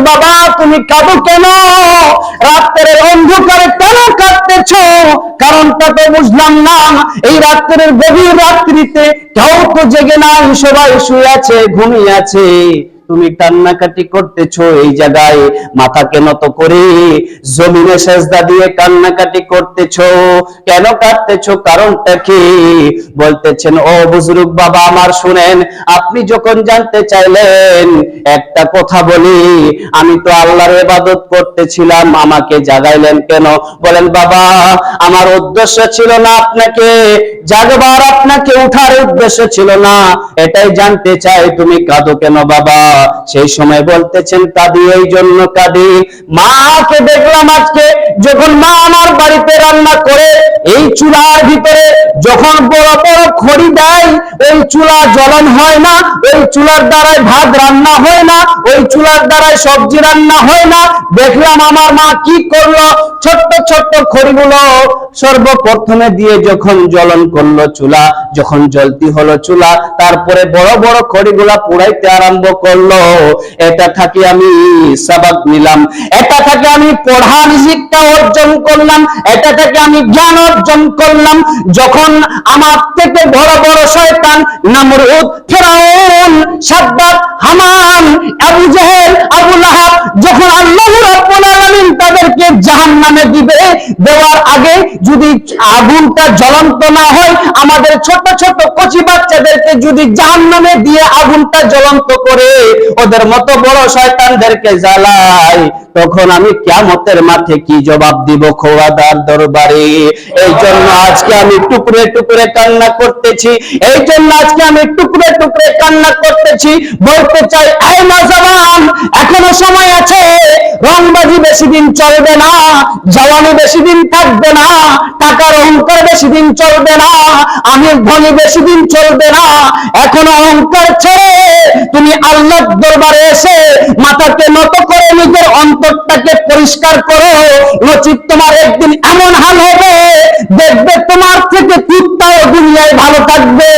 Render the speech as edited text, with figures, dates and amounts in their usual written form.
বাবা তুমি কাঁদো কেন, রাত্রের অন্ধকারে কেন কাঁদতেছো? কারণটা তো বুঝলাম না। এই রাত্রের গভীর রাত্রিতে কেউ তো জেগে নাই, সবাই শুয়ে আছে, ঘুমিয়ে আছে, তুমি কান্নাকাটি করতেছো এই জায়গায় মাথাকে নত করে জমিনে সেজদা দিয়ে কান্নাকাটি করতেছো। কেন কাঁদতেছো, কারণটা কি? বলতেছেন ও বুজুর্গ বাবা আমার শুনেন, আপনি যখন জানতে চাইলেন একটা কথা বলি, আমি তো আল্লাহর ইবাদত করতেছিলাম, আমাকে জাগাইলেন কেন? বলেন বাবা আমার উদ্দেশ্য ছিল না আপনাকে জাগবার, আপনাকে উঠার উদ্দেশ্য ছিল না, এটাই জানতে চাই তুমি কাঁদো কেন বাবা? সেই সময় বলতেছেন কাঁদি এই জন্য কাঁদি, মাকে দেখলাম আজকে যখন মা আমার বাড়িতে রান্না করে এই চুলার ভিতরে যখন বড় বড় খড়ি দেয়, ওই চুলা জ্বলন হয় না, ওই চুলার দ্বারায় ভাত রান্না হয় না, ওই চুলার দ্বারায় সবজি রান্না হয় না। দেখলাম আমার মা কি করলো, ছোট্ট ছোট্ট খড়িগুলো সর্বপ্রথমে দিয়ে যখন জ্বলন করলো চুলা, যখন জ্বলতি হলো চুলা, তারপরে বড় বড় খড়িগুলা পুড়াইতে আরম্ভ করলো। এটা থেকে আমি সবক নিলাম, এটা থেকে আমি পড়ার শিক্ষা অর্জন করলাম, এটা থেকে আমি জ্ঞান অর্জন করলাম। যখন আমার থেকে বড় বড় শয়তান নমরুদ, ফিরাউন, সাদ্দাত, হামান, আবু জেহেল, আবু লাহাব যখন আল্লাহ রাব্বুল আলামিন তাদেরকে জাহান্নামে দিবে, দেওয়ার আগে যদি আগুনটা জ্বলন্ত না হয়, আমাদের ছোট ছোট কচি বাচ্চাদেরকে যদি জাহান্নামে দিয়ে আগুনটা জ্বলন্ত করে ওদের মতো বড় শয়তানদেরকে জ্বালায়, তখন আমি কিয়ামতের মাঠে কি জবাব দিব খোদার দরবারে? এই জন্য আজকে আমি টুকরে টুকরে কান্না করতেছি, এই জন্য আজকে আমি টুকরে টুকরে কান্না করতেছি। বলতে চাই এই নওজওয়ান, এখনো সময় আছে, রংবাজি বেশি দিন চলবে না, জওয়ানি বেশি দিন থাকবে না, টাকার অহংকার বেশি দিন চলবে না, আমি ধনী বেশি দিন চলবে না। এখনো অহংকার ছেড়ে তুমি আল্লাহর দরবারে এসে মাথাকে নত করে নিজের অন্তরটাকে পরিষ্কার করো, নচিত তোমার একদিন এমন হাল হবে দেখবে তোমার থেকে কুত্তাও দুনিয়ায় ভালো থাকবে।